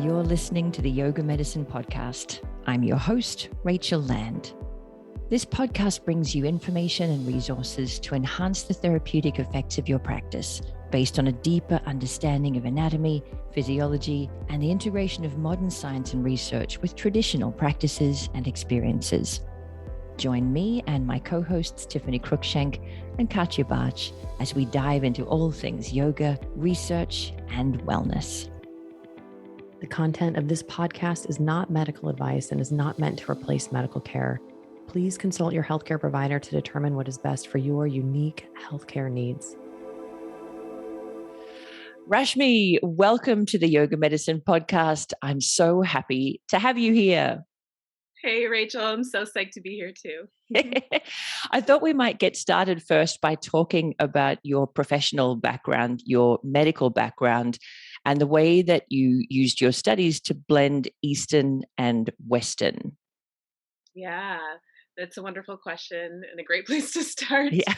You're listening to the Yoga Medicine Podcast. I'm your host, Rachel Land. This podcast brings you information and resources to enhance the therapeutic effects of your practice based on a deeper understanding of anatomy, physiology, and the integration of modern science and research with traditional practices and experiences. Join me and my co-hosts Tiffany Cruikshank and Katya Bach as we dive into all things yoga, research, and wellness. The content of this podcast is not medical advice and is not meant to replace medical care. Please consult your healthcare provider to determine what is best for your unique healthcare needs. Rashmi, welcome to the Yoga Medicine Podcast. I'm so happy to have you here. Hey, Rachel, I'm so psyched to be here too. I thought we might get started first by talking about your professional background, your medical background, and the way that you used your studies to blend Eastern and Western. Yeah, that's a wonderful question and a great place to start. Yeah.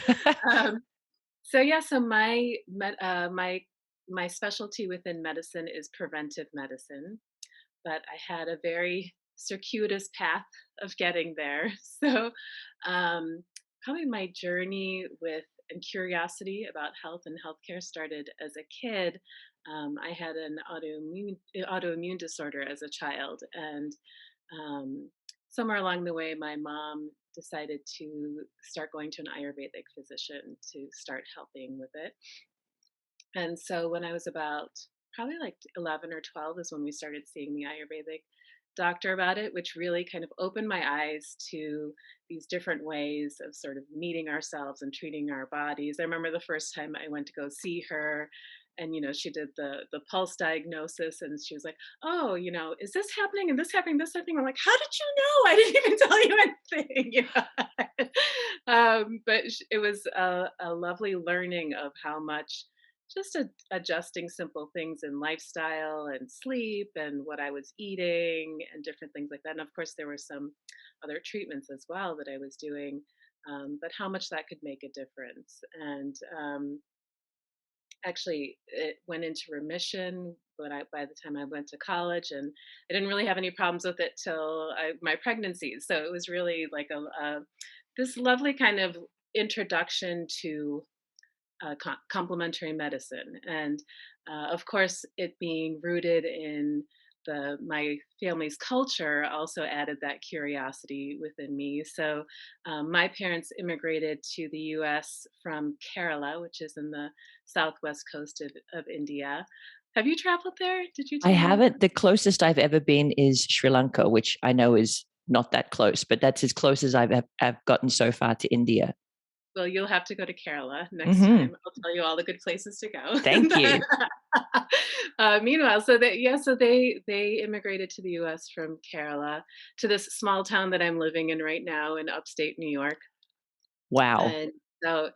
So my specialty within medicine is preventive medicine, but I had a very circuitous path of getting there. So probably my journey with and curiosity about health and healthcare started as a kid. I had an autoimmune disorder as a child, and somewhere along the way, my mom decided to start going to an Ayurvedic physician to start helping with it. And so when I was about probably like 11 or 12 is when we started seeing the Ayurvedic doctor about it, which really kind of opened my eyes to these different ways of sort of meeting ourselves and treating our bodies. I remember the first time I went to go see her, and she did the pulse diagnosis, and she was like, "Oh, is this happening and this happening, this happening?" I'm like, "How did you know? I didn't even tell you anything." But it was a lovely learning of how much just adjusting simple things in lifestyle and sleep and what I was eating and different things like that. And of course, there were some other treatments as well that I was doing, but how much that could make a difference. And actually, it went into remission by the time I went to college, and I didn't really have any problems with it till my pregnancy. So it was really like this lovely kind of introduction to complementary medicine, and of course, it being rooted in my family's culture also added that curiosity within me. So, my parents immigrated to the U.S. from Kerala, which is in the southwest coast of India. Have you traveled there? Did you? I haven't. The closest I've ever been is Sri Lanka, which I know is not that close, but that's as close as I've gotten so far to India. Well, you'll have to go to Kerala next time. I'll tell you all the good places to go. Thank you. Meanwhile, so they immigrated to the U.S. from Kerala to this small town that I'm living in right now in upstate New York. Wow. And so,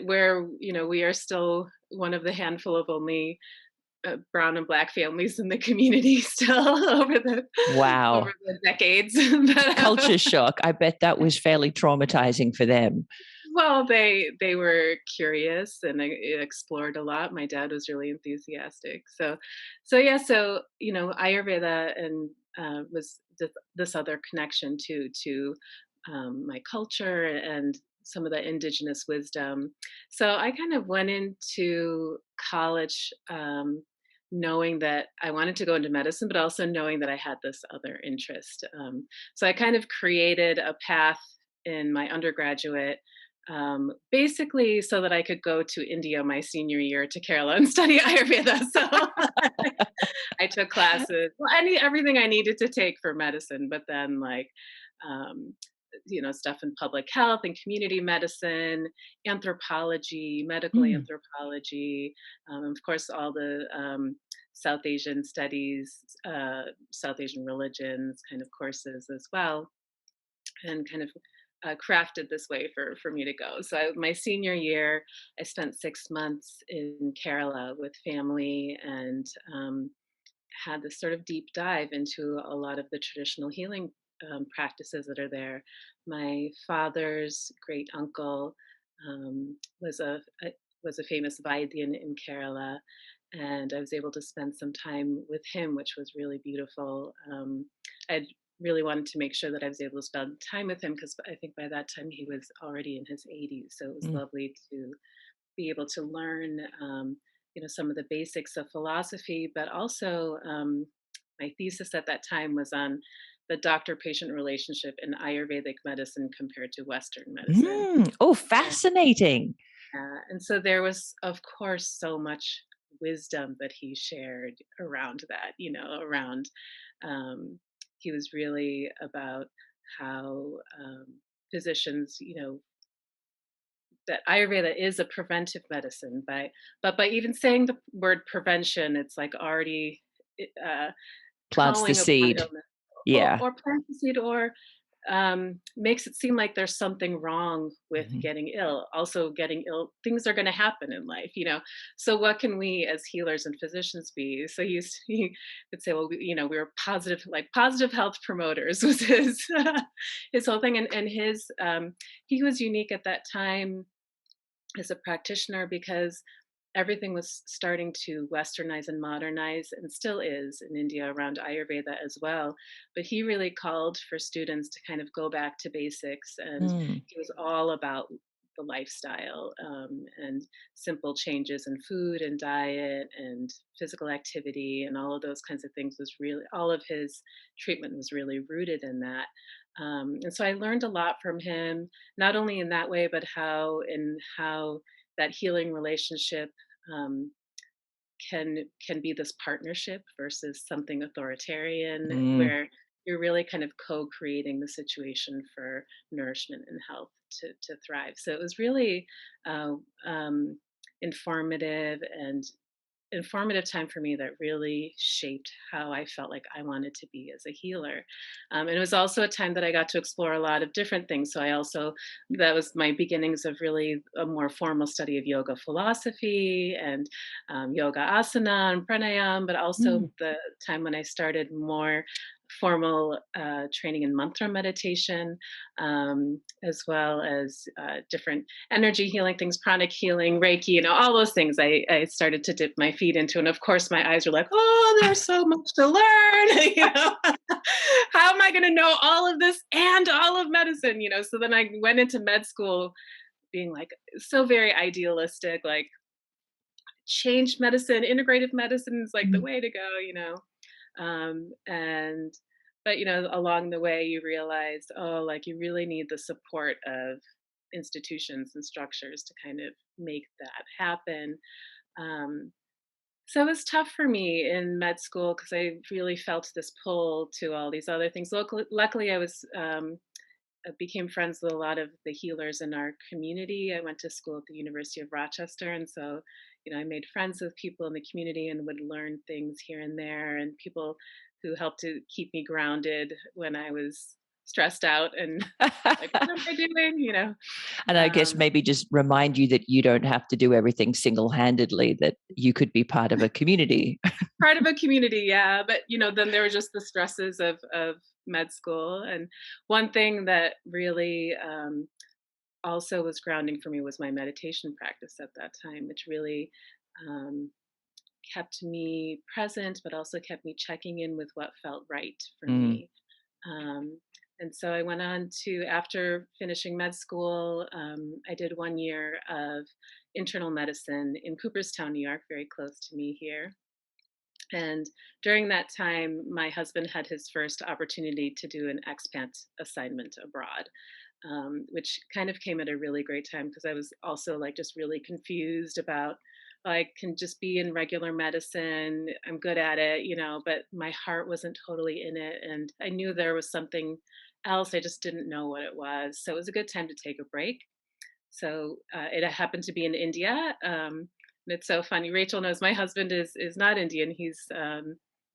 where we are still one of the handful of only brown and black families in the community still over the decades. Culture shock. I bet that was fairly traumatizing for them. Well, they were curious and explored a lot. My dad was really enthusiastic. So Ayurveda and was this other connection to my culture and some of the indigenous wisdom. So I kind of went into college knowing that I wanted to go into medicine, but also knowing that I had this other interest. So I kind of created a path in my undergraduate, basically so that I could go to India my senior year to Kerala and study Ayurveda. So I took classes, everything I needed to take for medicine, but then um, stuff in public health and community medicine, anthropology, medical anthropology, of course, all the South Asian studies, South Asian religions kind of courses as well, and kind of crafted this way for me to go. So my senior year, I spent 6 months in Kerala with family and had this sort of deep dive into a lot of the traditional healing practices that are there. My father's great uncle was a famous Vaidyan in Kerala, and I was able to spend some time with him, which was really beautiful. I really wanted to make sure that I was able to spend time with him because I think by that time he was already in his 80s. So it was Mm. lovely to be able to learn, some of the basics of philosophy, but also my thesis at that time was on the doctor-patient relationship in Ayurvedic medicine compared to Western medicine. Oh, fascinating. And so there was, of course, so much wisdom that he shared around that, around, um, he was really about how physicians, that Ayurveda is a preventive medicine, but by even saying the word prevention, it's like already uh, Plants the calling upon seed. illness, Yeah. or plants the seed, or makes it seem like there's something wrong with Mhm. getting ill. Also, getting ill, things are going to happen in life. So, what can we as healers and physicians be? So he would say, well, we're positive, like positive health promoters was his his whole thing, and his he was unique at that time as a practitioner because everything was starting to westernize and modernize and still is in India around Ayurveda as well. But he really called for students to kind of go back to basics. And Mm. he was all about the lifestyle and simple changes in food and diet and physical activity and all of those kinds of things was really, all of his treatment was really rooted in that. And so I learned a lot from him, not only in that way, but how that healing relationship um, can be this partnership versus something authoritarian, Mm. where you're really kind of co-creating the situation for nourishment and health to thrive. So it was really uh, um, informative and informative time for me that really shaped how I felt like I wanted to be as a healer. And it was also a time that I got to explore a lot of different things. So that was my beginnings of really a more formal study of yoga philosophy and yoga asana and pranayam, but Mm. also the time when I started more formal training in mantra meditation, as well as different energy healing things, pranic healing, Reiki, all those things I started to dip my feet into. And of course, my eyes were like, oh, there's so much to learn. How am I going to know all of this and all of medicine? So then I went into med school being like so very idealistic, like change medicine, integrative medicine is like the Mm. way to go. And but along the way you realize, oh, like you really need the support of institutions and structures to kind of make that happen. um, so it was tough for me in med school because I really felt this pull to all these other things. Luckily I became friends with a lot of the healers in our community. I went to school at the University of Rochester, and so I made friends with people in the community and would learn things here and there, and people who helped to keep me grounded when I was stressed out and like, what am I doing? And I guess Um, maybe just remind you that you don't have to do everything single-handedly, that you could be part of a community. Part of a community, yeah. But then there were just the stresses of med school, and one thing that really also was grounding for me was my meditation practice at that time, which really um, kept me present, but also kept me checking in with what felt right for Mm. me. Um, and so I went on to, after finishing med school, I did 1 year of internal medicine in Cooperstown, New York, very close to me here. And during that time, my husband had his first opportunity to do an expat assignment abroad, which kind of came at a really great time because I was also like just really confused about, I can just be in regular medicine. I'm good at it, but my heart wasn't totally in it. And I knew there was something else. I just didn't know what it was. So it was a good time to take a break. So it happened to be in India. And it's so funny. Rachel knows my husband is not Indian. He's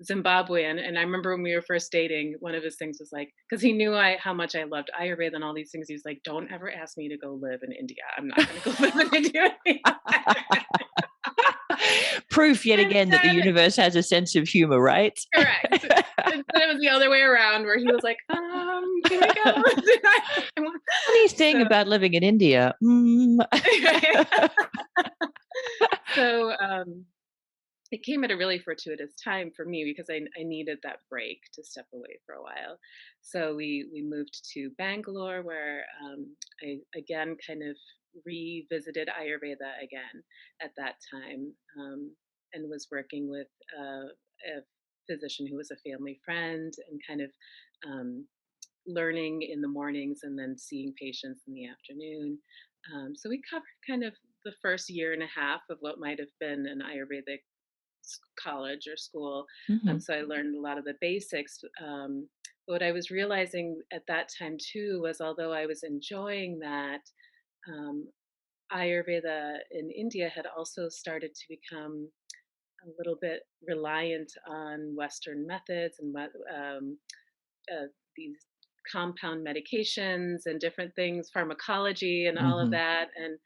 Zimbabwean. And I remember when we were first dating, one of his things was like, because he knew how much I loved Ayurveda and all these things. He was like, "Don't ever ask me to go live in India. I'm not going to go live in India." Proof yet And again that the then, universe has a sense of humor, right? correct. And then it was the other way around, where he was like, "Can we go?" Funny thing So. about living in India. Mm. So it came at a really fortuitous time for me because I needed that break to step away for a while. So we moved to Bangalore, where I again kind of revisited Ayurveda again at that time, and was working with a physician who was a family friend, and kind of um, learning in the mornings and then seeing patients in the afternoon. So we covered kind of the first year and a half of what might have been an Ayurvedic college or school. Hmm. So I learned a lot of the basics. But what I was realizing at that time too was, although I was enjoying that, um, Ayurveda in India had also started to become a little bit reliant on Western methods and these compound medications and different things, pharmacology and all of Hmm. that. And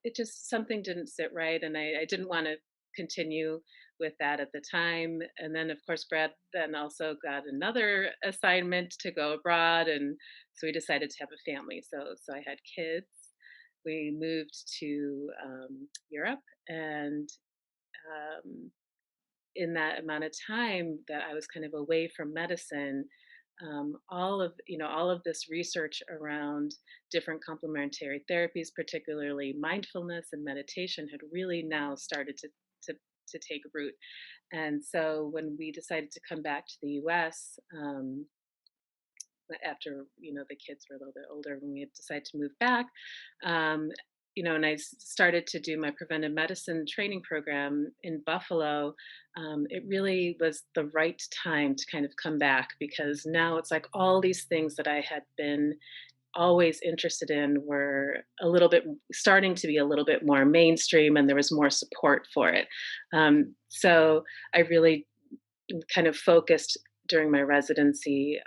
it just, something didn't sit right. And I didn't want to continue with that at the time. And then, of course, Brad then also got another assignment to go abroad. And so we decided to have a family. So I had kids. We moved to Europe, and um, in that amount of time that I was kind of away from medicine, all of this research around different complementary therapies, particularly mindfulness and meditation, had really now started to to take root. And so when we decided to come back to the U.S. After the kids were a little bit older, when we had decided to move back, um, and I started to do my preventive medicine training program in Buffalo. It really was the right time to kind of come back, because now it's like all these things that I had been always interested in were a little bit starting to be a little bit more mainstream, and there was more support for it. So I really kind of focused during my residency,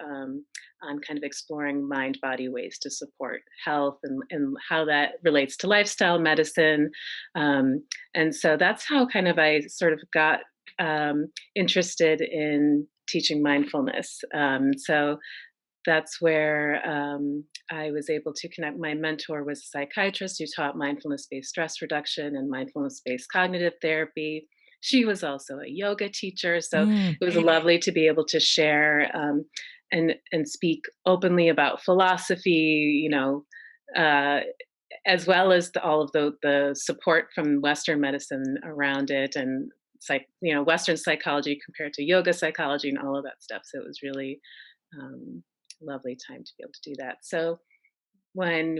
on kind of exploring mind body ways to support health, and how that relates to lifestyle medicine. And so that's how kind of I sort of got interested in teaching mindfulness. So that's where I was able to connect. My mentor was a psychiatrist who taught mindfulness based stress reduction and mindfulness based cognitive therapy. She was also a yoga teacher. So Mm. it was lovely to be able to share, and speak openly about philosophy, uh, as well as all of the support from Western medicine around it, and Western psychology compared to yoga psychology and all of that stuff. So it was really um, lovely time to be able to do that. So when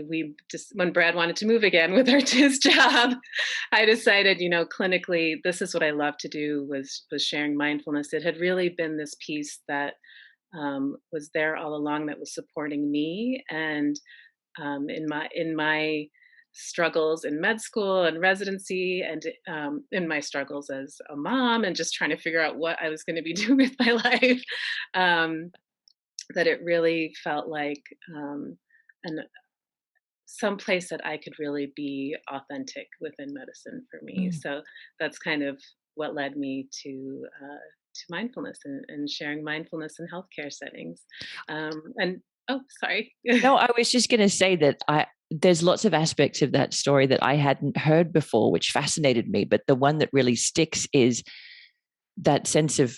Brad wanted to move again with his job, I decided, clinically, this is what I love to do, was sharing mindfulness. It had really been this piece that was there all along, that was supporting me, and in my struggles in med school and residency, and in my struggles as a mom, and just trying to figure out what I was going to be doing with my life. Um, that it really felt like, an some place that I could really be authentic within medicine for me. Mm. So that's kind of what led me to mindfulness, and sharing mindfulness in healthcare settings. And oh, sorry. No, I was just going to say that there's lots of aspects of that story that I hadn't heard before, which fascinated me. But the one that really sticks is that sense of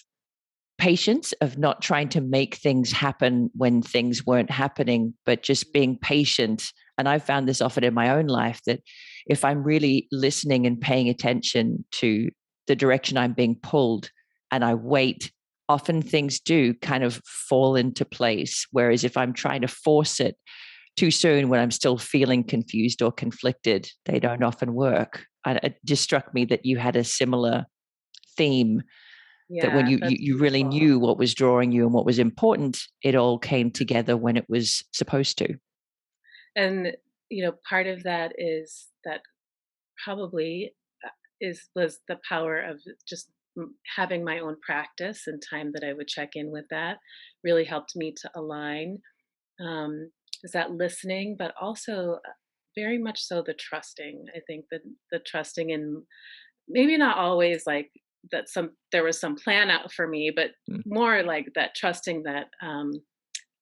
patience, of not trying to make things happen when things weren't happening, but just being patient. And I've found this often in my own life, that if I'm really listening and paying attention to the direction I'm being pulled, and I wait, often things do kind of fall into place. Whereas if I'm trying to force it too soon when I'm still feeling confused or conflicted, they don't often work. And it just struck me that you had a similar theme, that when Yeah, you, you that's you really beautiful. knew what was drawing you and what was important, it all came together when it was supposed to. And part of that is that, probably, was the power of just having my own practice, and time that I would check in with that really helped me to align. Is that listening, but also very much so the trusting. I think that the trusting in, maybe not always like that, there was some plan out for me, but Mm. more like that trusting that,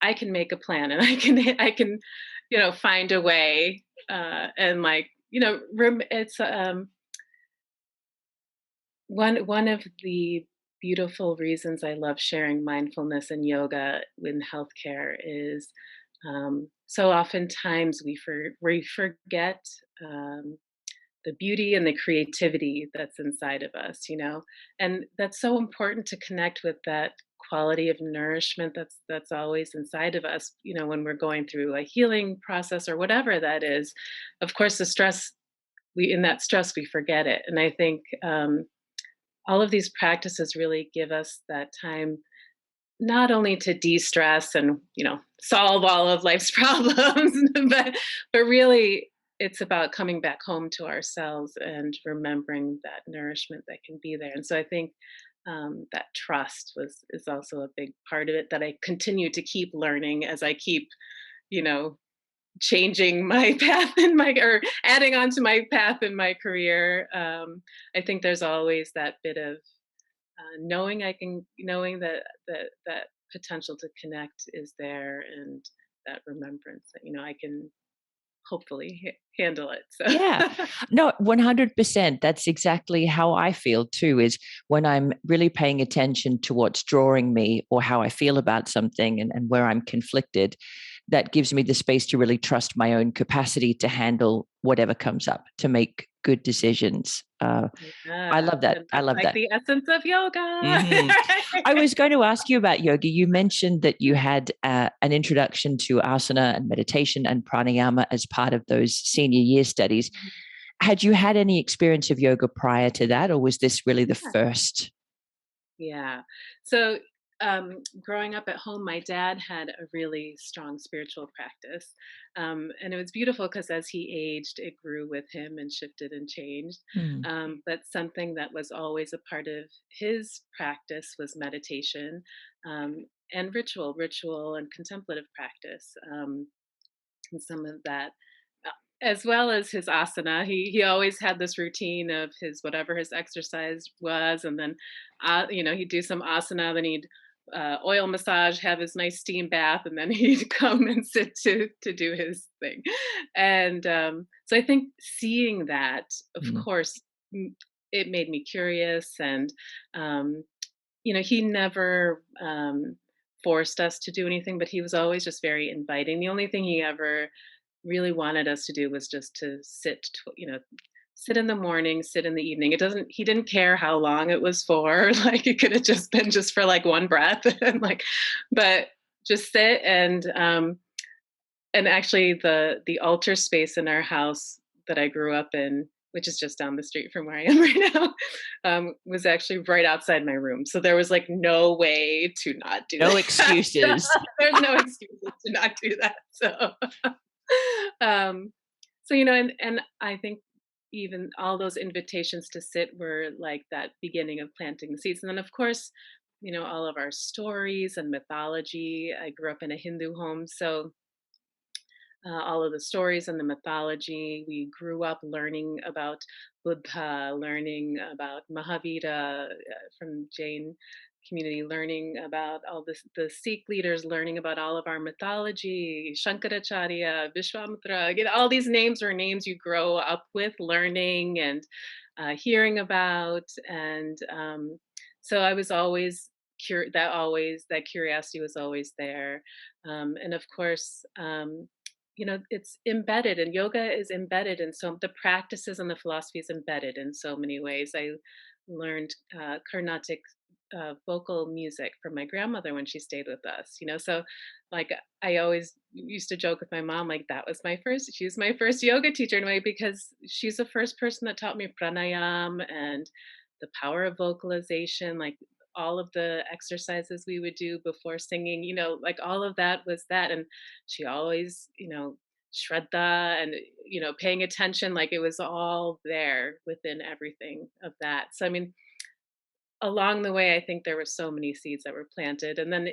I can make a plan, and I can find a way, and like, it's one of the beautiful reasons I love sharing mindfulness and yoga in healthcare is so oftentimes we forget the beauty and the creativity that's inside of us, and that's so important to connect with that quality of nourishment that's always inside of us, when we're going through a healing process or whatever that is. Of course, the stress we in that stress we forget it, and I think all of these practices really give us that time not only to de-stress and solve all of life's problems, but really it's about coming back home to ourselves and remembering that nourishment that can be there. And so I think that trust was is also a big part of it that I continue to keep learning as I keep you know changing my path in my or adding on to my path in my career. I think there's always that bit of knowing that potential to connect is there, and that remembrance that I can hopefully handle it. Yeah. So No, 100%. That's exactly how I feel too, is when I'm really paying attention to what's drawing me or how I feel about something and where I'm conflicted, that gives me the space to really trust my own capacity to handle whatever comes up, to make good decisions. I yeah, love that. and I that's love like that. the essence of yoga. hmm I was going to ask you about yoga. You mentioned that you had an introduction to asana and meditation and pranayama as part of those senior year studies. Had you had any experience of yoga prior to that, or was this really the first? Yeah. So, growing up at home, my dad had a really strong spiritual practice. And it was beautiful because as he aged, it grew with him and shifted and changed. Mm. But something that was always a part of his practice was meditation and ritual and contemplative practice. And some of that as well as his asana. He always had this routine of his whatever his exercise was, and then he'd do some asana, then he'd oil massage, have his nice steam bath, and then he'd come and sit to do his thing. And so I think seeing that, of Mm. course, it made me curious, and um, he never forced us to do anything, but he was always just very inviting. The only thing he ever really wanted us to do was just to sit in the morning, sit in the evening. He didn't care how long it was for. Like it could have just been just for like one breath and but just sit and actually the altar space in our house that I grew up in, which is just down the street from where I am right now, was actually right outside my room. So there was like no way to not do No that. excuses. There's no excuses to not do that. Um, and I think even all those invitations to sit were like that beginning of planting the seeds. And then, of course, all of our stories and mythology. I grew up in a Hindu home, so all of the stories and the mythology. We grew up learning about Buddha, learning about Mahavira from Jain community, learning about all the Sikh leaders, learning about all of our mythology, Shankaracharya, Vishwamitra. All these names were names you grow up with, learning and hearing about, and so I was always that curiosity was always there, and of course. It's embedded, and yoga is embedded in so the practices and the philosophy is embedded in so many ways. I learned Carnatic vocal music from my grandmother when she stayed with us. So like I always used to joke with my mom, like she was my first yoga teacher in a way because she's the first person that taught me pranayam and the power of vocalization, like all of the exercises we would do before singing, like all of that was that. And she always, shraddha and, paying attention, like it was all there within everything of that. So, I mean, along the way, I think there were so many seeds that were planted. And then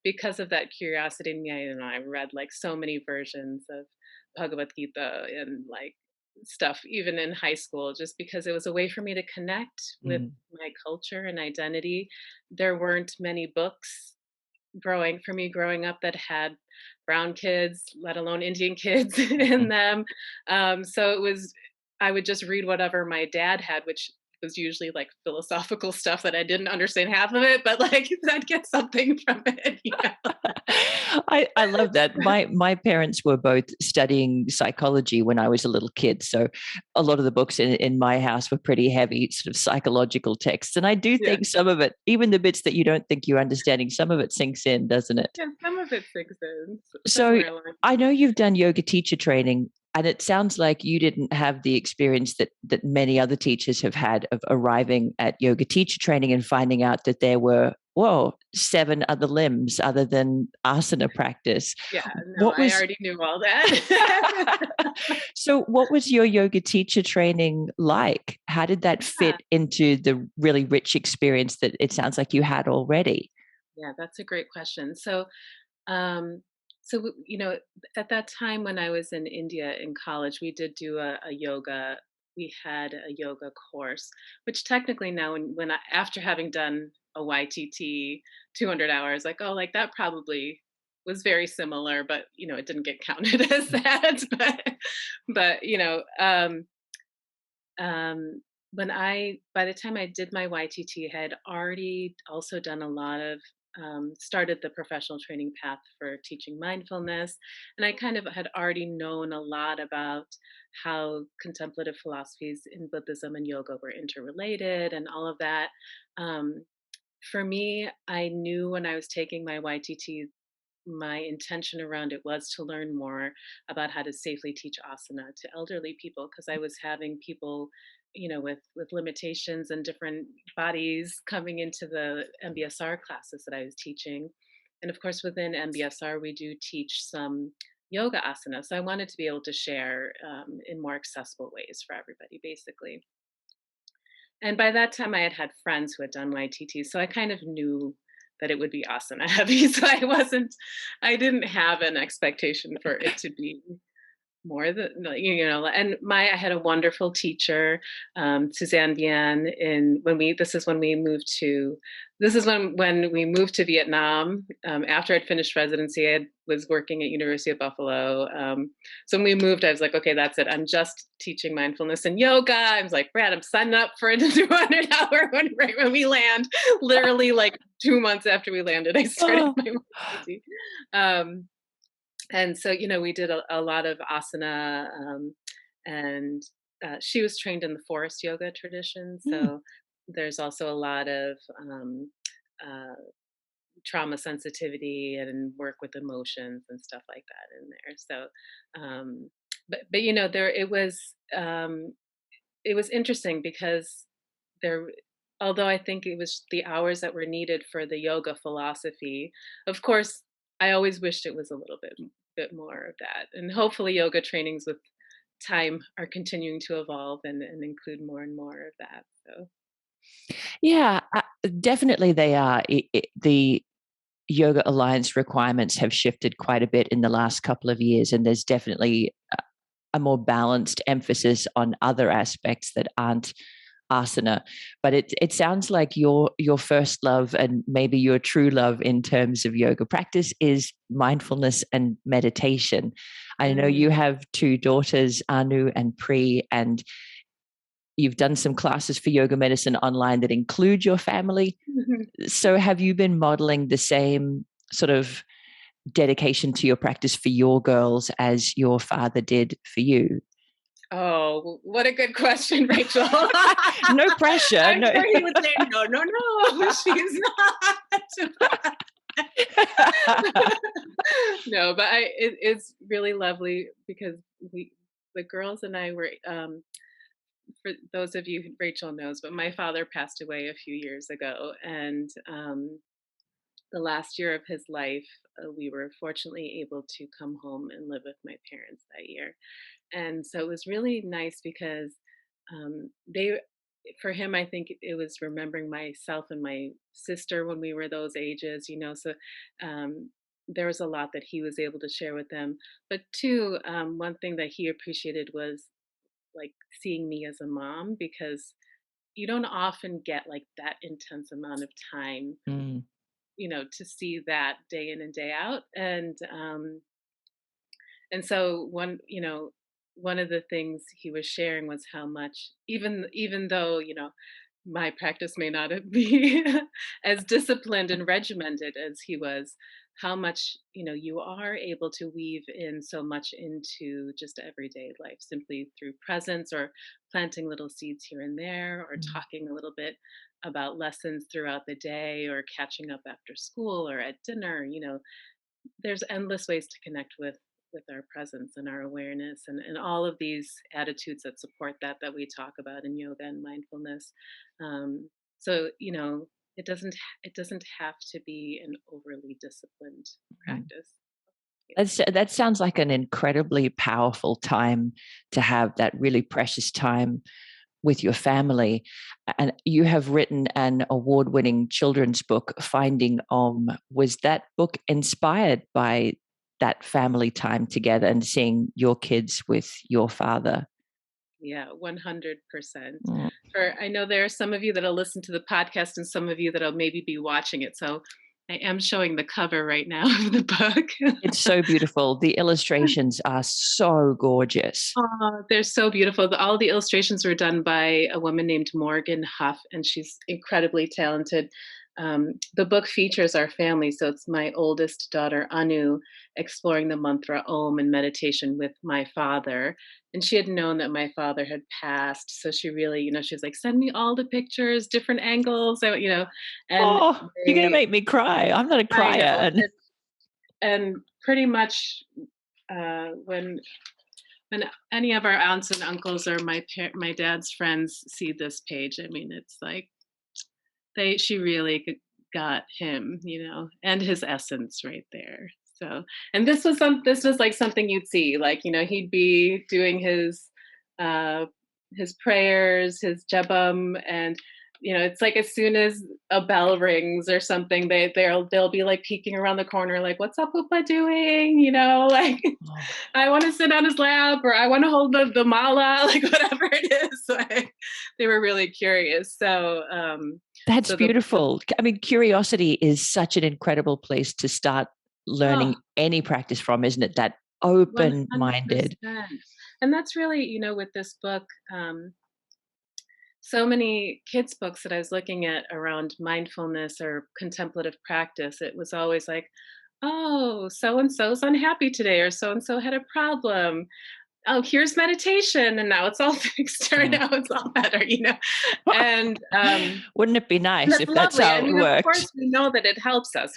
because of that curiosity in me, I read like so many versions of Bhagavad Gita and like stuff, even in high school, just because it was a way for me to connect with Mm. my culture and identity. There weren't many books growing up that had brown kids, let alone Indian kids in Mhm. them. So I would just read whatever my dad had, which was usually like philosophical stuff that I didn't understand half of it, but like I'd get something from it, you know. I love that. My parents were both studying psychology when I was a little kid. So a lot of the books in my house were pretty heavy, sort of psychological texts. And I do Yeah. think some of it, even the bits that you don't think you're understanding, some of it sinks in, doesn't it? Yeah, some of it sinks in So somewhere along. I know you've done yoga teacher training, and it sounds like you didn't have the experience that many other teachers have had of arriving at yoga teacher training and finding out that there were, whoa, 7 other limbs other than asana practice. Yeah, no, What I was already knew all that. so what was your yoga teacher training like? How did that fit Yeah. into the really rich experience that it sounds like you had already? Yeah, that's a great question. Um, you know, at that time when I was in India in college, we did do a yoga. We had a yoga course, which technically now, after having done a YTT 200 hours, like, oh, like that probably was very similar, but you know, it didn't get counted as that. But um, by the time I did my YTT, I had already also done a lot of started the professional training path for teaching mindfulness, and I kind of had already known a lot about how contemplative philosophies in Buddhism and yoga were interrelated and all of that. Um, for me, I knew when I was taking my YTT, my intention around it was to learn more about how to safely teach asana to elderly people, because I was having people, you know, with limitations and different bodies coming into the MBSR classes that I was teaching. And of course, within MBSR, we do teach some yoga asana. So I wanted to be able to share in more accessible ways for everybody, basically. And by that time, I had had friends who had done YTT, so I kind of knew that it would be asana heavy. So I didn't have an expectation for it to be more than, like, you know. And I had a wonderful teacher, Suzanne Bien. In when we this is when we moved to this is when we moved to Vietnam. After I'd finished residency, was working at University of Buffalo. So when we moved, I was like, okay, that's it. I'm just teaching mindfulness and yoga. I was like, Brad, I'm signing up for a 200-hour right when we land. Literally, like 2 months after we landed, I started Oh. my YTT. Um, and so, you know, we did a lot of asana, and she was trained in the forest yoga tradition, Mm. so there's also a lot of uh, trauma sensitivity and work with emotions and stuff like that in there. So but you know, it was interesting because there although I think it was the hours that were needed for the yoga philosophy, of course, I always wished it was a little bit more of that. And hopefully yoga trainings with time are continuing to evolve and include more and more of that. So Yeah, definitely they are. The Yoga Alliance requirements have shifted quite a bit in the last couple of years, and there's definitely a more balanced emphasis on other aspects that aren't asana. But it sounds like your first love and maybe your true love in terms of yoga practice is mindfulness and meditation. I know mm. you have 2 daughters, Anu and Pri, and you've done some classes for yoga medicine online that include your family. So have you been modeling the same sort of dedication to your practice for your girls as your father did for you? Oh, what a good question, Rachel. No pressure. I'm No. sure he would say, no, no, no, she's not. No, but it's really lovely because the girls and I were, for those of you who Rachel knows, but my father passed away a few years ago. And the last year of his life, we were fortunately able to come home and live with my parents that year. And so it was really nice because they for him, I think it was remembering myself and my sister when we were those ages, you know. So um, there was a lot that he was able to share with them. But two, one thing that he appreciated was like seeing me as a mom, because you don't often get like that intense amount of time, Mm. you know, to see that day in and day out. And so one, you know, one of the things he was sharing was how much, even though, my practice may not be as disciplined and regimented as he was, how much, you are able to weave in so much into just everyday life simply through presence, or planting little seeds here and there, or Mm. talking a little bit about lessons throughout the day, or catching up after school or at dinner. There's endless ways to connect with our presence and our awareness, and all of these attitudes that support that we talk about in yoga and mindfulness. um, so it doesn't have to be an overly disciplined Mm. practice. Yeah. That sounds like an incredibly powerful time to have that really precious time with your family. And you have written an award winning children's book, Finding Om. Was that book inspired by that family time together and seeing your kids with your father? Yeah, 100%. Mm. I know there are some of you that'll listen to the podcast and some of you that'll maybe be watching it. So I am showing the cover right now of the book. It's so beautiful. The illustrations are so gorgeous. Oh, they're so beautiful. All the illustrations were done by a woman named Morgan Huff, and she's incredibly talented. The book features our family, so it's my oldest daughter Anu exploring the mantra Om and meditation with my father. And she had known that my father had passed, so she really, she was like, "Send me all the pictures, different angles," and Oh, you're going to they, make me cry. I'm not a I crier. know, And and pretty much when any of our aunts and uncles or my dad's friends see this page, I mean, it's like she really got him, and his essence right there. So, and this was like something you'd see, like, he'd be doing uh his prayers, his jabam, and it's like as soon as a bell rings or something, they'll be like peeking around the corner, like, "What's up, Upa doing?" Like, oh, I want to sit on his lap, or I want to hold the mala, like whatever it is. Like, they were really curious. that's So the beautiful. I mean, curiosity is such an incredible place to start oh, learning any practice from, isn't it? That open minded. 100%. And that's really, with this book, so many kids' books that I was looking at around mindfulness or contemplative practice, it was always like, "Oh, so and so's unhappy today," or "So and so had a problem. Oh, here's meditation, and now it's all fixed, or Mm. now it's all better." And Wouldn't it be and nice that's if that's lovely. I how it mean, of worked? course, we know that it helps us.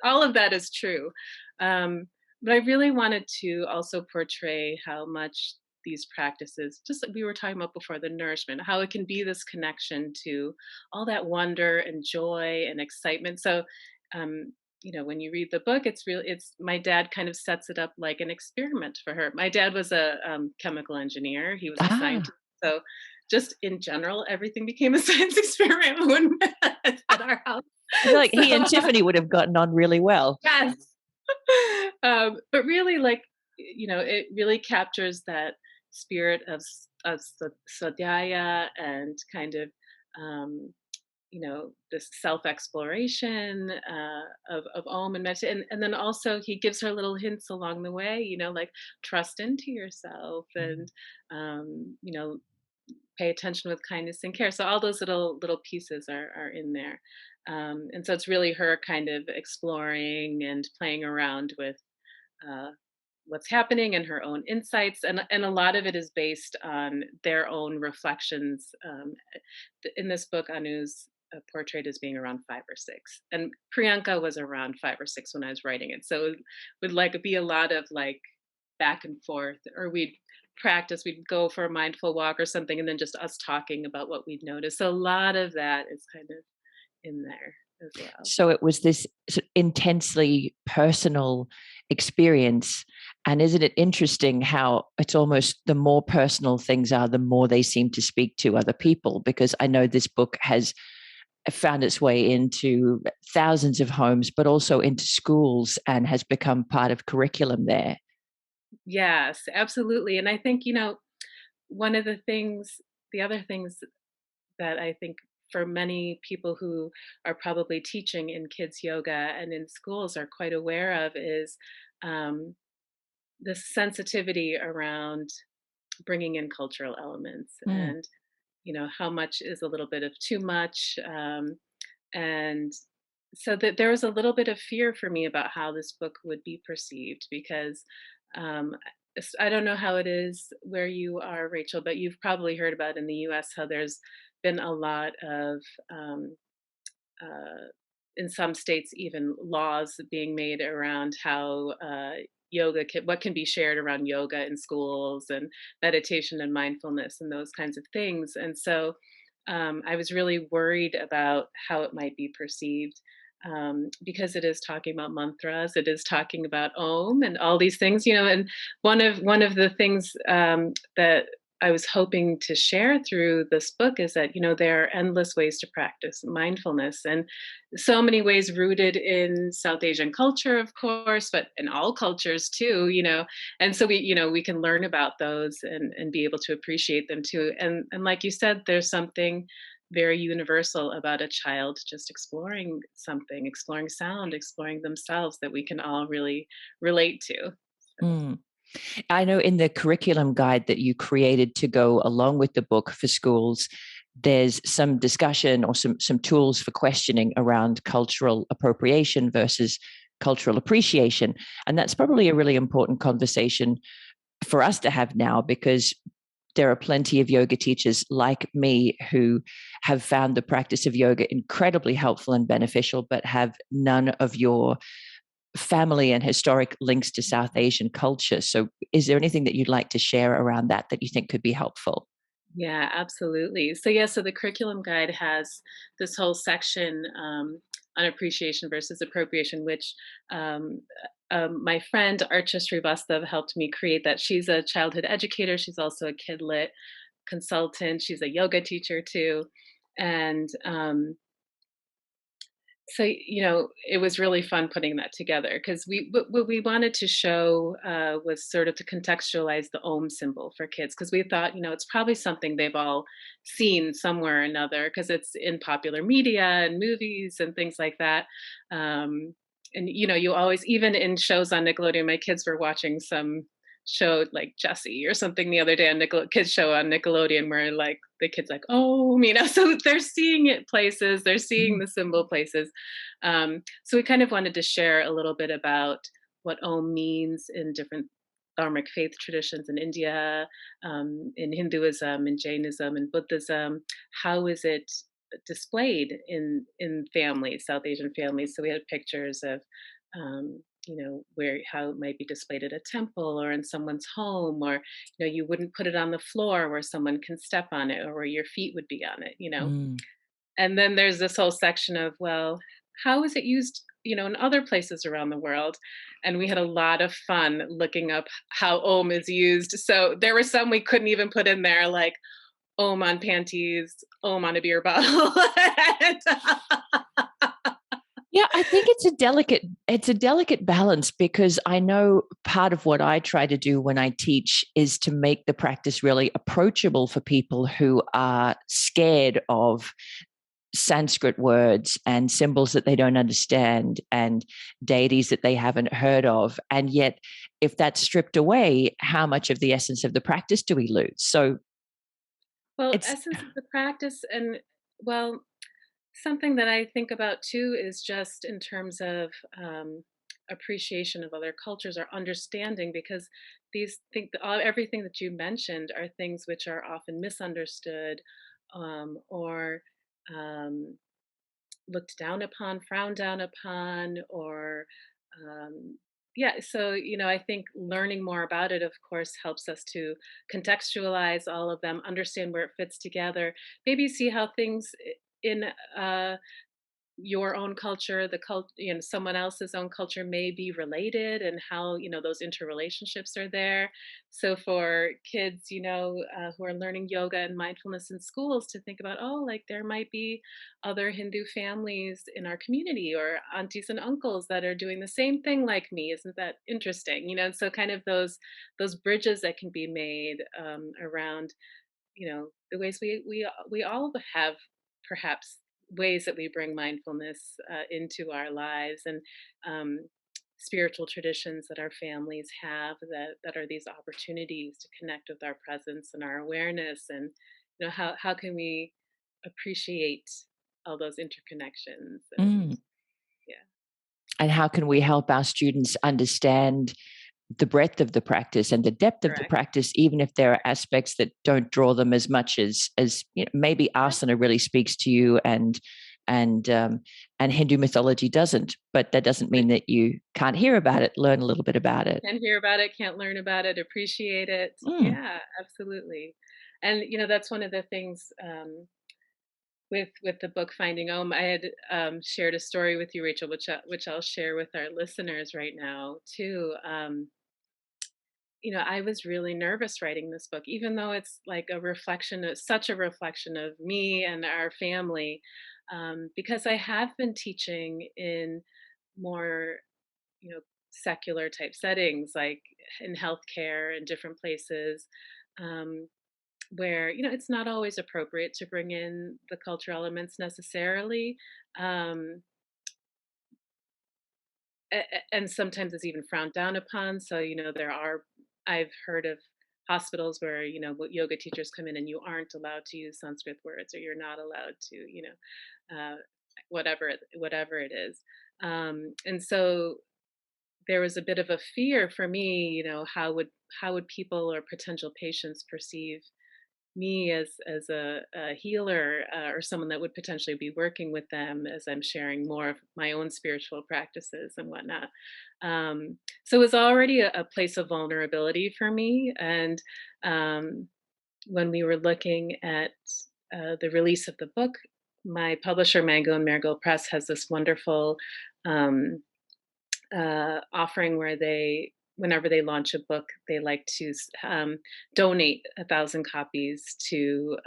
All of that is true. But I really wanted to also portray how much these practices, just like we were talking about before, the nourishment, how it can be this connection to all that wonder and joy and excitement. So, when you read the book, it's my dad kind of sets it up like an experiment for her. My dad was a chemical engineer, he was a Ah, scientist. So, just in general, everything became a science experiment when at our house. I feel like So he and Tiffany would have gotten on really well. yes, but really, like, it really captures that spirit of sadhya, and kind of um, this self exploration of Om and meditation, and then also he gives her little hints along the way, like trust into yourself, Mm. and pay attention with kindness and care. So all those little pieces are in there, and so it's really her kind of exploring and playing around with uh, what's happening and her own insights, and a lot of it is based on their own reflections. In this book, Anu's portrayed as being around 5 or 6, and Priyanka was around 5 or 6 when I was writing it. So it would like be a lot of like back and forth, or we'd go for a mindful walk or something, and then just us talking about what we'd noticed. So a lot of that is kind of in there as well. So it was this intensely personal experience. And isn't it interesting how it's almost the more personal things are, the more they seem to speak to other people? Because I know this book has found its way into thousands of homes, but also into schools and has become part of curriculum there. Yes, absolutely. And I think, one of the other things that I think for many people who are probably teaching in kids yoga and in schools are quite aware of is um, this sensitivity around bringing in cultural elements, Mm, and how much is a little bit of too much, and so that there was a little bit of fear for me about how this book would be perceived, because um, I don't know how it is where you are, Rachel, but you've probably heard about in the US how there's been a lot of um, uh, in some states, even laws being made around how what can be shared around yoga in schools, and meditation and mindfulness and those kinds of things. And so I was really worried about how it might be perceived, because it is talking about mantras, it is talking about Om and all these things, and one of the things that I was hoping to share through this book is that, there are endless ways to practice mindfulness, and so many ways rooted in South Asian culture, of course, but in all cultures too, And so we can learn about those, and be able to appreciate them too. And like you said, there's something very universal about a child just exploring something, exploring sound, exploring themselves, that we can all really relate to. So. mm. I know in the curriculum guide that you created to go along with the book for schools, there's some discussion or some tools for questioning around cultural appropriation versus cultural appreciation. And that's probably a really important conversation for us to have now, because there are plenty of yoga teachers like me who have found the practice of yoga incredibly helpful and beneficial, but have none of your family and historic links to South Asian culture. So, is there anything that you'd like to share around that you think could be helpful? Yeah, absolutely. So the curriculum guide has this whole section on appreciation versus appropriation, which my friend Archa Srivastav helped me create that. She's a childhood educator. She's also a kid lit consultant. She's a yoga teacher too. And so, it was really fun putting that together, because what we wanted to show was sort of to contextualize the Om symbol for kids, because we thought, it's probably something they've all seen somewhere or another, because it's in popular media and movies and things like that. And, you always, even in shows on Nickelodeon, my kids were watching some show like Jessie or something the other day on kids show on Nickelodeon, where like the kids like, oh, so they're seeing it places, they're seeing Mm, the symbol places. So we kind of wanted to share a little bit about what Om means in different dharmic faith traditions in India, in Hinduism, in Jainism, and Buddhism. How is it displayed in families, South Asian families? So we had pictures of where how it might be displayed at a temple or in someone's home, or you wouldn't put it on the floor where someone can step on it, or where your feet would be on it. mm. And then there's this whole section of, well, how is it used, in other places around the world? And we had a lot of fun looking up how Om is used. So there were some we couldn't even put in there, like Om on panties, Om on a beer bottle. Yeah, I think it's a delicate balance, because I know part of what I try to do when I teach is to make the practice really approachable for people who are scared of Sanskrit words and symbols that they don't understand and deities that they haven't heard of. And yet, if that's stripped away, how much of the essence of the practice do we lose? So Well, it's essence of the practice, and well, something that I think about too is just in terms of appreciation of other cultures, or understanding, because everything that you mentioned are things which are often misunderstood, or um, looked down upon, frowned down upon, or yeah. So I think learning more about it, of course, helps us to contextualize all of them, understand where it fits together, maybe see how things in your own culture, someone else's own culture may be related, and how, those interrelationships are there. So for kids, who are learning yoga and mindfulness in schools, to think about, oh, like there might be other Hindu families in our community, or aunties and uncles that are doing the same thing like me. Isn't that interesting? And so kind of those bridges that can be made around the ways we all have, perhaps, ways that we bring mindfulness into our lives. And um, spiritual traditions that our families have that are these opportunities to connect with our presence and our awareness, and how can we appreciate all those interconnections, and Mm. yeah. And how can we help our students understand the breadth of the practice and the depth of the Correct. practice, even if there are aspects that don't draw them as much as maybe Yep. asana really speaks to you, and Hindu mythology doesn't. But that doesn't mean that you can't hear about it, learn a little bit about it. Can't hear about it, can't learn about it, appreciate it. Mm. Yeah, absolutely. And that's one of the things, with the book Finding Om. I had shared a story with you, Rachel, which I'll share with our listeners right now too. I was really nervous writing this book, even though it's like such a reflection of me and our family, because I have been teaching in more, you know, secular type settings, like in healthcare and different places, um, where, it's not always appropriate to bring in the cultural elements necessarily. Um, and sometimes it's even frowned down upon. So, I've heard of hospitals where, what yoga teachers come in and you aren't allowed to use Sanskrit words, or you're not allowed to, uh, whatever it is. And so there was a bit of a fear for me, how would people or potential patients perceive me as a healer, or someone that would potentially be working with them as I'm sharing more of my own spiritual practices and whatnot. So it was already a place of vulnerability for me. And when we were looking at the release of the book, my publisher, Mango and Marigold Press, has this wonderful um, offering where whenever they launch a book, they like to donate 1,000 copies to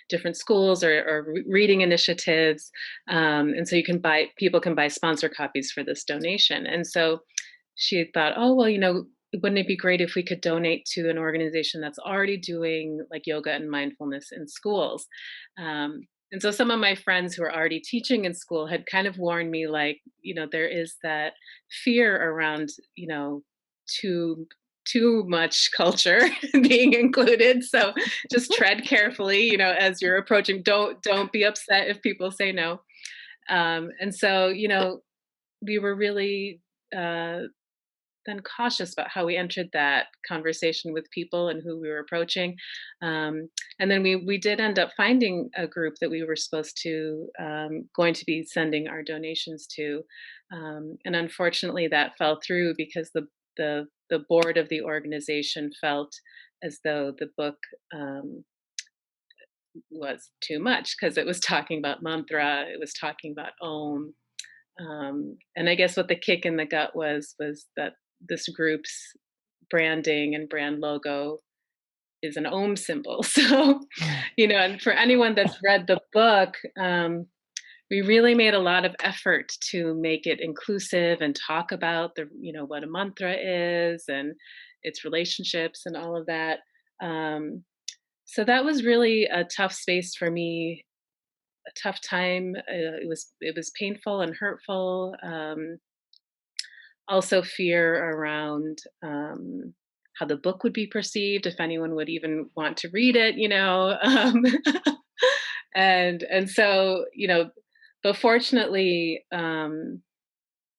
different schools or reading initiatives, and so people can buy sponsor copies for this donation. And so she thought, oh well, wouldn't it be great if we could donate to an organization that's already doing like yoga and mindfulness in schools? And so some of my friends who are already teaching in school had kind of warned me, like, there is that fear around, too much culture being included. So just tread carefully, as you're approaching. Don't be upset if people say no. And so, we were really then cautious about how we entered that conversation with people and who we were approaching. And then we did end up finding a group that we were supposed to going to be sending our donations to, and unfortunately that fell through because the board of the organization felt as though the book was too much because it was talking about mantra, it was talking about om, and I guess what the kick in the gut was that this group's branding and brand logo is an Om symbol. So, and for anyone that's read the book, we really made a lot of effort to make it inclusive and talk about what a mantra is and its relationships and all of that. Um, so that was really a tough space for me, a tough time. It was painful and hurtful. Also fear around how the book would be perceived, if anyone would even want to read it, and so but fortunately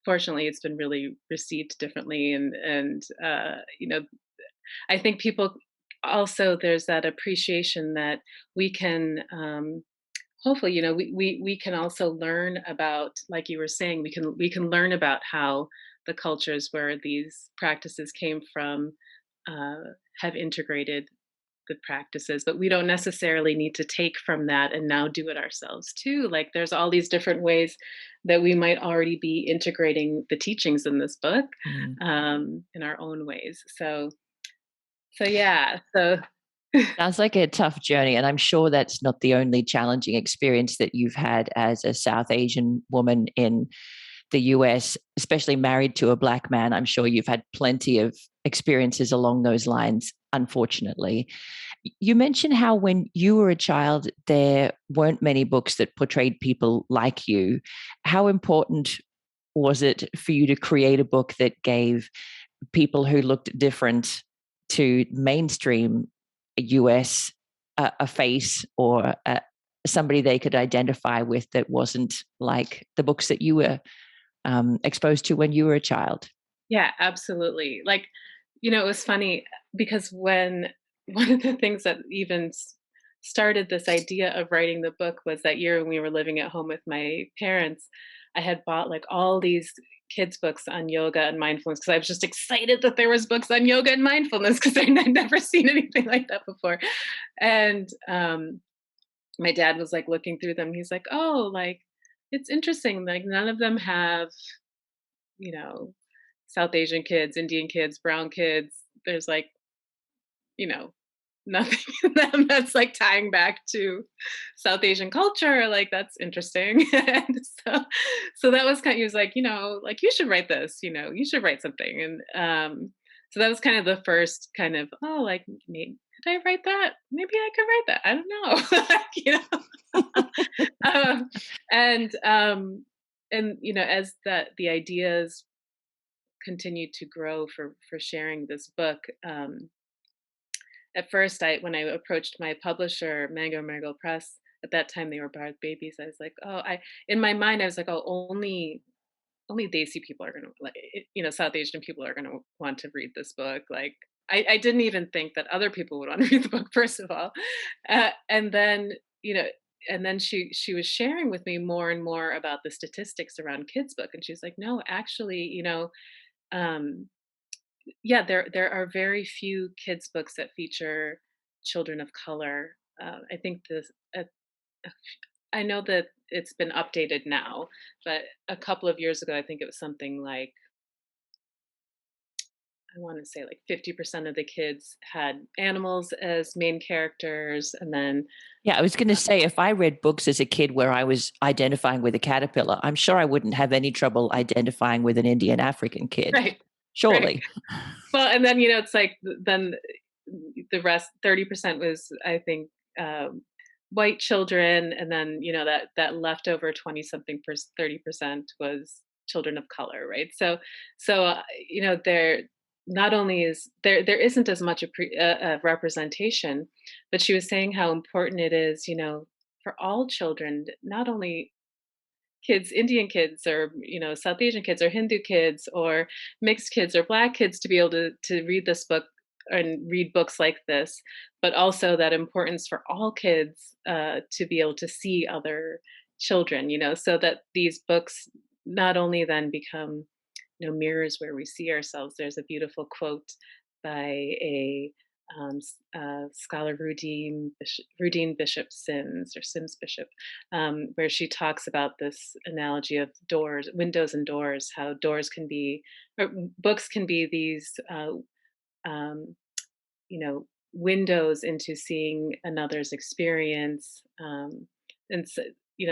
it's been really received differently, and I think people also, there's that appreciation that we can hopefully, we can also learn about, like you were saying, we can learn about how the cultures where these practices came from uh, have integrated the practices, but we don't necessarily need to take from that and now do it ourselves too. Like there's all these different ways that we might already be integrating the teachings in this book, Mm. in our own ways. So yeah, so Sounds like a tough journey. And I'm sure that's not the only challenging experience that you've had as a South Asian woman in the US, especially married to a Black man. I'm sure you've had plenty of experiences along those lines, unfortunately. You mentioned how when you were a child, there weren't many books that portrayed people like you. How important was it for you to create a book that gave people who looked different to mainstream US a face, or somebody they could identify with that wasn't like the books that you were exposed to when you were a child? Yeah, absolutely. Like, it was funny because when one of the things that even started this idea of writing the book was that year when we were living at home with my parents, I had bought like all these kids books on yoga and mindfulness because I was just excited that there was books on yoga and mindfulness because I'd never seen anything like that before. And my dad was like looking through them. He's like, "Oh, like it's interesting. Like none of them have, you know, South Asian kids, Indian kids, brown kids. There's like, you know, nothing in them that's like tying back to South Asian culture. Like that's interesting." And so that was kind of, he was like, like you should write this, you should write something. And so that was kind of the first kind of, oh, like maybe could I write that? Maybe I could write that. I don't know. um, and as the ideas continued to grow for sharing this book. At first, when I approached my publisher, Mango Press, at that time they were Barred Babies. I was like, oh, in my mind I was like, oh, only Desi people are gonna like, South Asian people are gonna want to read this book. Like, I didn't even think that other people would want to read the book, first of all, and then she was sharing with me more and more about the statistics around kids book, and she's like, no, actually, um, yeah, there are very few kids books that feature children of color. I think I know that it's been updated now, but a couple of years ago, I think it was something like, I want to say like 50% of the kids had animals as main characters, and then Yeah, I was going to say, if I read books as a kid where I was identifying with a caterpillar, I'm sure I wouldn't have any trouble identifying with an Indian African kid. right, right. Surely. Well, and then it's like then the rest 30% was, I think, white children, and then that leftover 20 something 30% was children of color, right? So there not only is there isn't as much a representation, but she was saying how important it is, for all children, not only kids, Indian kids, or South Asian kids, or Hindu kids, or mixed kids, or Black kids, to be able to read this book and read books like this, but also that importance for all kids to be able to see other children, so that these books not only then become mirrors where we see ourselves. There's a beautiful quote by a scholar, Rudine Bishop Sims, or Sims Bishop, where she talks about this analogy of doors, windows and doors, how doors can be, or books can be these, um, windows into seeing another's experience. And so,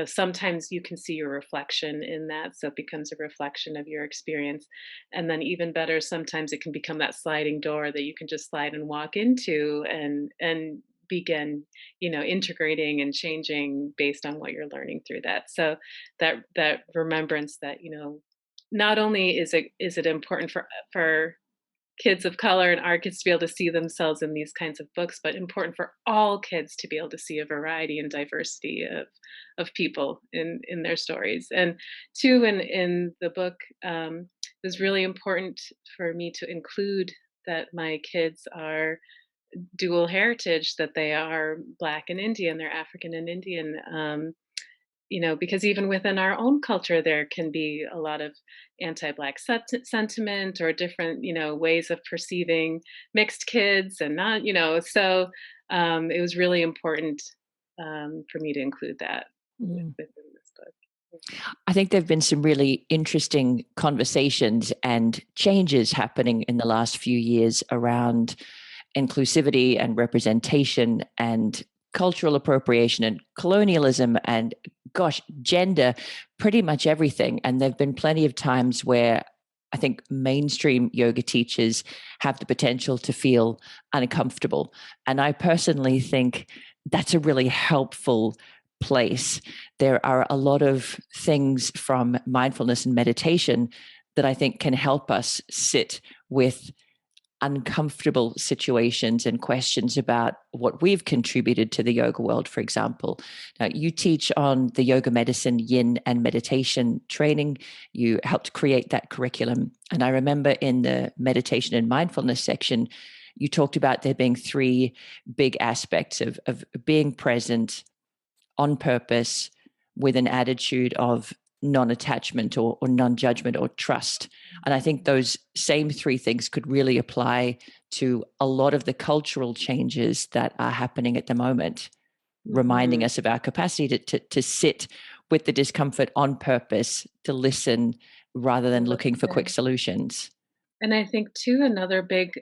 sometimes you can see your reflection in that, so it becomes a reflection of your experience. And then even better, sometimes it can become that sliding door that you can just slide and walk into, and begin integrating and changing based on what you're learning through that. So that remembrance that not only is it important for kids of color and our kids to be able to see themselves in these kinds of books, but important for all kids to be able to see a variety and diversity of people in their stories. And two, in the book, it was really important for me to include that my kids are dual heritage, that they are Black and Indian, they're African and Indian. Because even within our own culture, there can be a lot of anti-Black sentiment, or different, ways of perceiving mixed kids, and not, so it was really important for me to include that within this book. I think there have been some really interesting conversations and changes happening in the last few years around inclusivity and representation and cultural appropriation and colonialism and, gosh, gender, pretty much everything. And there have been plenty of times where I think mainstream yoga teachers have the potential to feel uncomfortable. And I personally think that's a really helpful place, there are a lot of things from mindfulness and meditation that I think can help us sit with uncomfortable situations and questions about what we've contributed to the yoga world, for example. Now, you teach on the yoga medicine, yin, and meditation training. You helped create that curriculum. And I remember in the meditation and mindfulness section, you talked about there being three big aspects of being present on purpose with an attitude of non-attachment or non-judgment or trust. And I think those same three things could really apply to a lot of the cultural changes that are happening at the moment, reminding us of our capacity to sit with the discomfort on purpose, to listen rather than looking for quick solutions. And I think too, another big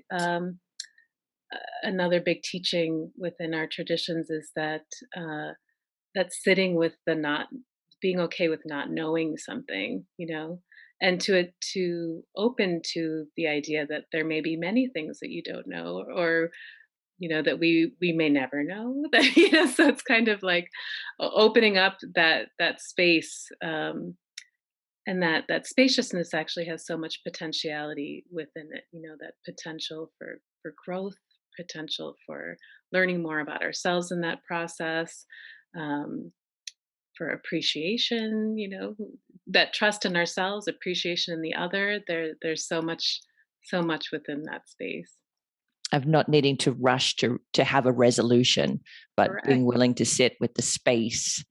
teaching within our traditions is that that sitting with the not being okay with not knowing something, and to open to the idea that there may be many things that you don't know, or that we may never know that, so it's kind of like opening up that space, and that spaciousness actually has so much potentiality within it, that potential for growth, potential for learning more about ourselves in that process, um, for appreciation, that trust in ourselves, appreciation in the other. There's so much within that space. Of not needing to rush to have a resolution, but Correct. being willing to sit with the space.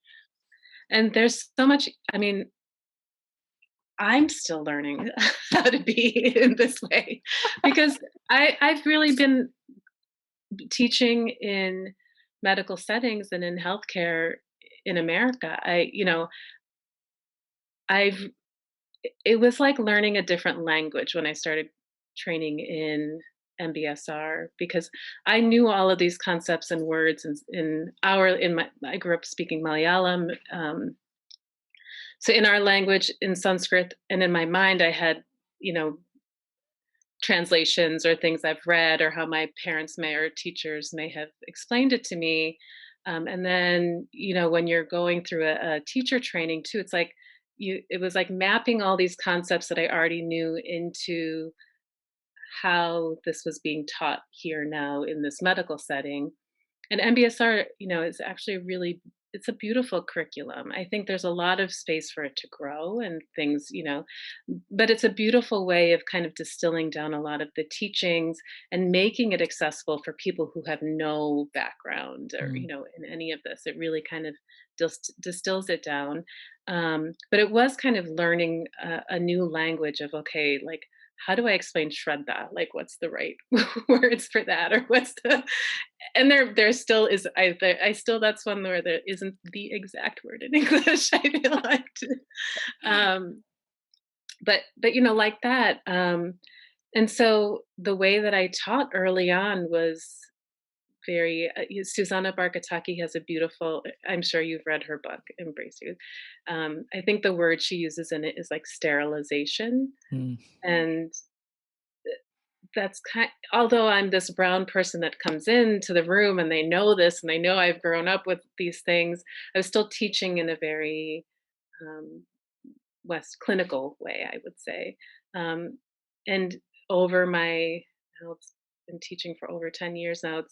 And there's so much, I mean, I'm still learning how to be in this way, because I've really been teaching in medical settings and in healthcare in America. I've it was like learning a different language when I started training in MBSR, because I knew all of these concepts and words I grew up speaking Malayalam. So in our language, in Sanskrit, and in my mind, I had, you know, translations or things I've read, or how my parents may or teachers may have explained it to me. And then, when you're going through a teacher training too, it was like mapping all these concepts that I already knew into how this was being taught here now in this medical setting. And MBSR, is actually it's a beautiful curriculum. I think there's a lot of space for it to grow and things, but it's a beautiful way of kind of distilling down a lot of the teachings and making it accessible for people who have no background, or, in any of this. It really kind of distills it down. But it was kind of learning a new language of, okay, like, how do I explain Shraddha? Like, what's the right words for that? Or what's the, and there still is, I still, that's one where there isn't the exact word in English, I feel like. Um, but, like that. And so the way that I taught early on was very, Susanna Barkataki has a beautiful, I'm sure you've read her book, Embrace You. I think the word she uses in it is like sterilization. Mm. And that's although I'm this brown person that comes into the room and they know this and they know I've grown up with these things, I was still teaching in a very um, West clinical way, I would say. And over it's been teaching for over 10 years now.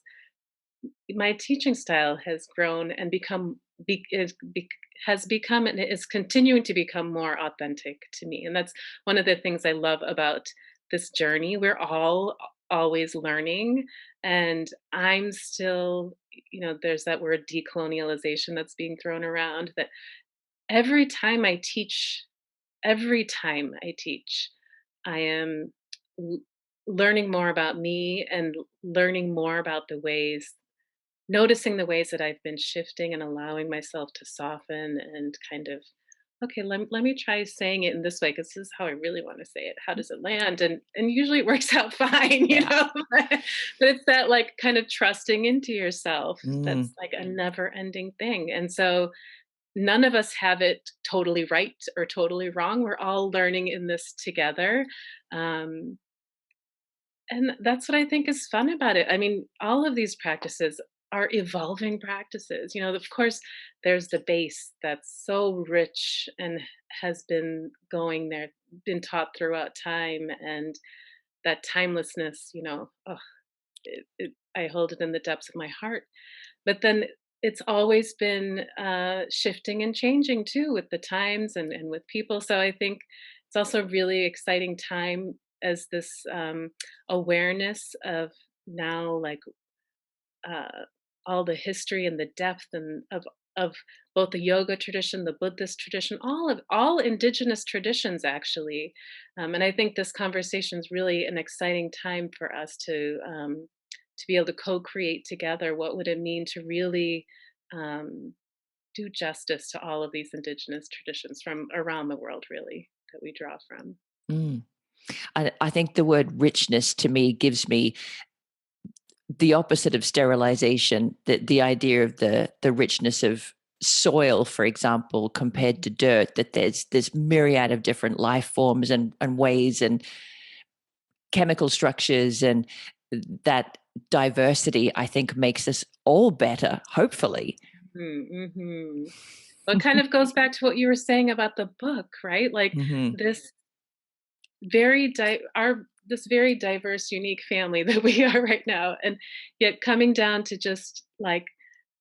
My teaching style has grown and has become, and is continuing to become, more authentic to me. And that's one of the things I love about this journey. We're all always learning, and I'm still, there's that word decolonialization that's being thrown around, that every time I teach, every time I teach, I am l- learning more about me, and learning more about the ways, noticing the ways that I've been shifting and allowing myself to soften and kind of, okay, let me try saying it in this way, because this is how I really want to say it. How does it land? And usually it works out fine, Yeah. but it's that, like, kind of trusting into yourself Mm. that's like a never ending thing. And so none of us have it totally right or totally wrong. We're all learning in this together. Um, and that's what I think is fun about it. I mean, all of these practices are evolving practices. Of course, there's the base that's so rich and has been going there, been taught throughout time, and that timelessness, oh, I hold it in the depths of my heart. But then it's always been shifting and changing too with the times and with people. So I think it's also a really exciting time as this awareness of now, like, uh, all the history and the depth and of both the yoga tradition, the Buddhist tradition, all indigenous traditions actually. And I think this conversation is really an exciting time for us to be able to co-create together. What would it mean to really um, do justice to all of these indigenous traditions from around the world, really, that we draw from? Mm. I think the word richness to me gives me the opposite of sterilization, the idea of the richness of soil, for example, compared to dirt, that there's myriad of different life forms and ways and chemical structures, and that diversity, I think, makes us all better, hopefully. Mm-hmm. Well, it kind of goes back to what you were saying about the book, right? Like Hmm. this this very diverse, unique family that we are right now, and yet coming down to just like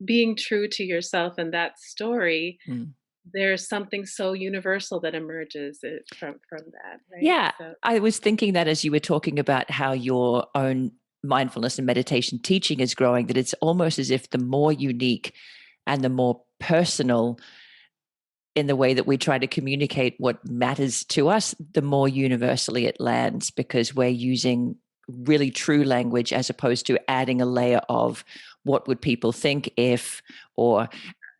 being true to yourself and that story. Mm. There's something so universal that emerges from that, right? Yeah, So, I was thinking that as you were talking about how your own mindfulness and meditation teaching is growing, that it's almost as if the more unique and the more personal in the way that we try to communicate what matters to us, the more universally it lands, because we're using really true language as opposed to adding a layer of what would people think if, or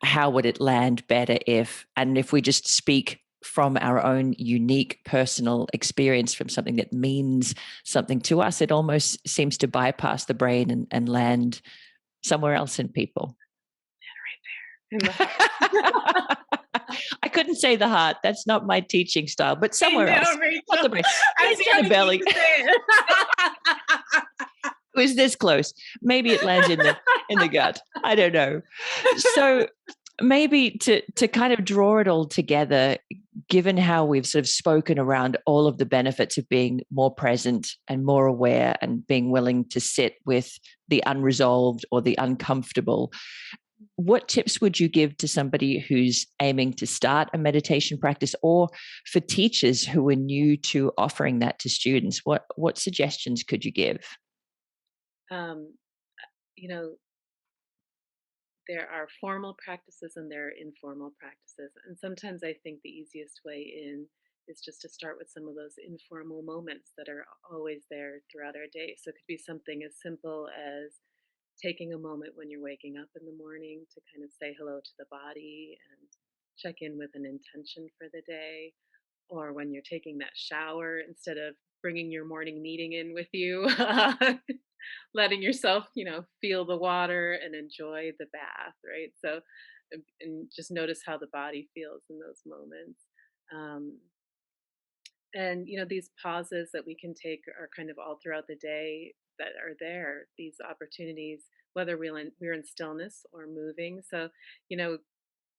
how would it land better if. And if we just speak from our own unique personal experience from something that means something to us, it almost seems to bypass the brain and land somewhere else in people. in the heart. I couldn't say the heart. That's not my teaching style, but I somewhere else. know, Not Rachel. the brain. I Let's see say how the you need belly. to say it. It was this close. Maybe it lands in the gut. I don't know. So maybe to kind of draw it all together, given how we've sort of spoken around all of the benefits of being more present and more aware and being willing to sit with the unresolved or the uncomfortable, what tips would you give to somebody who's aiming to start a meditation practice, or for teachers who are new to offering that to students? What suggestions could you give? um, you know, there are formal practices and there are informal practices. And sometimes I think the easiest way in is just to start with some of those informal moments that are always there throughout our day. So it could be something as simple as taking a moment when you're waking up in the morning to kind of say hello to the body and check in with an intention for the day. Or when you're taking that shower, instead of bringing your morning meeting in with you, letting yourself, feel the water and enjoy the bath, right? So, and just notice how the body feels in those moments. Um, and these pauses that we can take are kind of all throughout the day that are there. These opportunities, whether we're in stillness or moving. So, you know,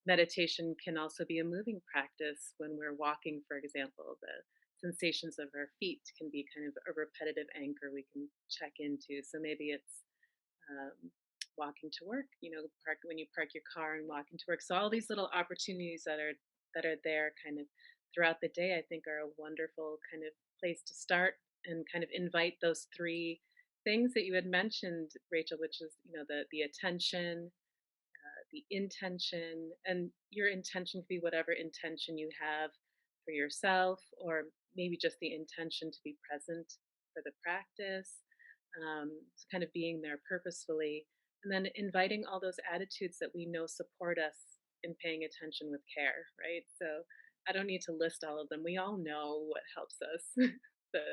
meditation can also be a moving practice when we're walking, for example. The sensations of our feet can be kind of a repetitive anchor we can check into. So maybe it's um, walking to work, park when you park your car and walking to work. So all these little opportunities that are there kind of throughout the day, I think are a wonderful kind of place to start and kind of invite those three things that you had mentioned, Rachel, which is the attention, the intention, and your intention could be whatever intention you have for yourself, or maybe just the intention to be present for the practice. So kind of being there purposefully, and then inviting all those attitudes that we know support us in paying attention with care, right? So I don't need to list all of them. We all know what helps us. the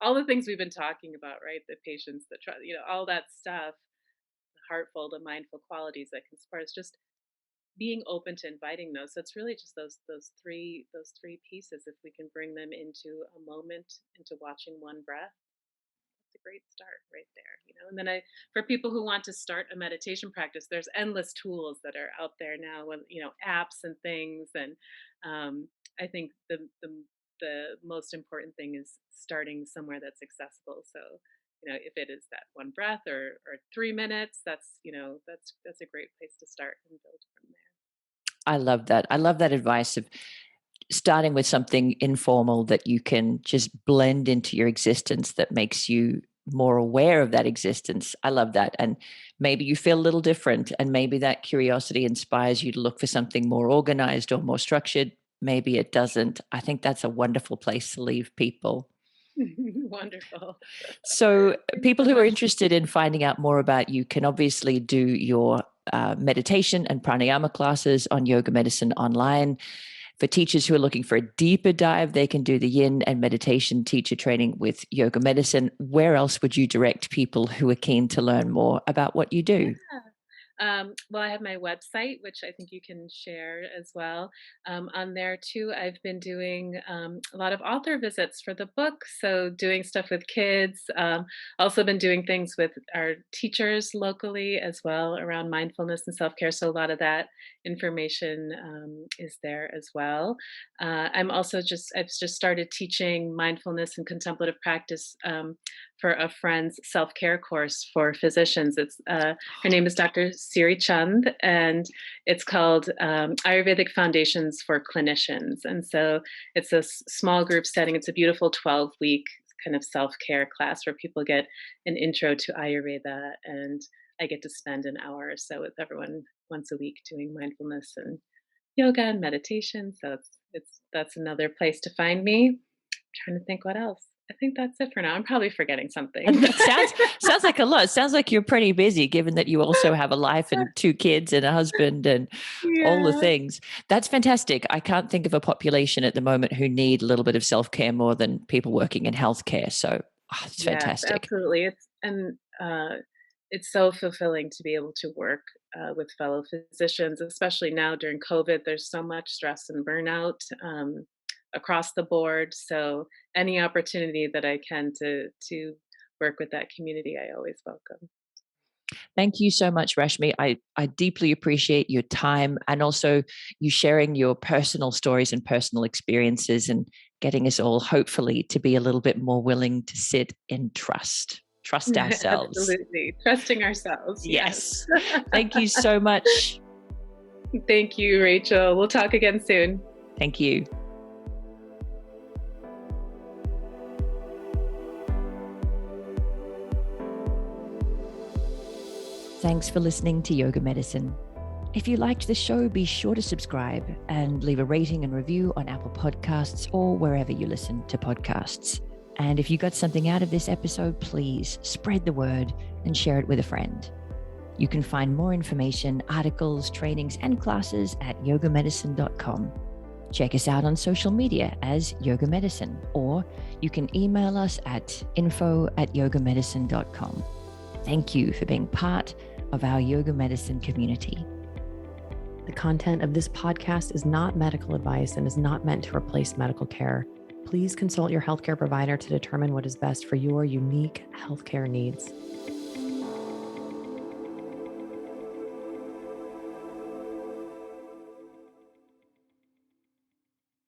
all the things we've been talking about, right? The patience, the trust, all that stuff, the heartful, the mindful qualities that can support us. Just being open to inviting those. So it's really just those three pieces. If we can bring them into a moment, into watching one breath, It's a great start right there. And then for people who want to start a meditation practice, there's endless tools that are out there now, with apps and things. And I think the most important thing is starting somewhere that's accessible. So if it is that one breath or 3 minutes, that's a great place to start and build from there. I love that. I love that advice of starting with something informal that you can just blend into your existence, that makes you more aware of that existence. I love that. And maybe you feel a little different, and maybe that curiosity inspires you to look for something more organized or more structured. Maybe it doesn't. I think that's a wonderful place to leave people. Wonderful. So Thanks people so who are much. interested in finding out more about you can obviously do your meditation and pranayama classes on Yoga Medicine online. For teachers who are looking for a deeper dive, they can do the yin and meditation teacher training with Yoga Medicine. Where else would you direct people who are keen to learn more about what you do? Yeah. Well, I have my website, which I think you can share as well. On there too, I've been doing a lot of author visits for the book. So doing stuff with kids. Also been doing things with our teachers locally as well around mindfulness and self-care. So a lot of that information is there as well. I've just started teaching mindfulness and contemplative practice for a friend's self-care course for physicians. Her name is Dr. Siri Chand, and it's called Ayurvedic Foundations for Clinicians. And so it's a small group setting. It's a beautiful 12-week kind of self-care class where people get an intro to Ayurveda, and I get to spend an hour or so with everyone once a week doing mindfulness and yoga and meditation. So that's another place to find me. I'm trying to think what else. I think that's it for now. I'm probably forgetting something. And that sounds like a lot. It sounds like you're pretty busy, given that you also have a life and 2 kids and a husband and all the Yeah. things. That's fantastic. I can't think of a population at the moment who need a little bit of self-care more than people working in healthcare. So it's Yes, fantastic. absolutely. It's so fulfilling to be able to work with fellow physicians, especially now during COVID. There's so much stress and burnout across the board. So any opportunity that I can to work with that community, I always welcome. Thank you so much, Rashmi. I deeply appreciate your time, and also you sharing your personal stories and personal experiences, and getting us all hopefully to be a little bit more willing to sit in trust ourselves. Absolutely. Trusting ourselves. Yes. Yes. Thank you so much. Thank you, Rachel. We'll talk again soon. Thank you. Thanks for listening to Yoga Medicine. If you liked the show, be sure to subscribe and leave a rating and review on Apple Podcasts or wherever you listen to podcasts. And if you got something out of this episode, please spread the word and share it with a friend. You can find more information, articles, trainings, and classes at yogamedicine.com. Check us out on social media as Yoga Medicine, or you can email us at info@yogamedicine.com. Thank you for being part of our Yoga Medicine community. The content of this podcast is not medical advice and is not meant to replace medical care. Please consult your healthcare provider to determine what is best for your unique healthcare needs.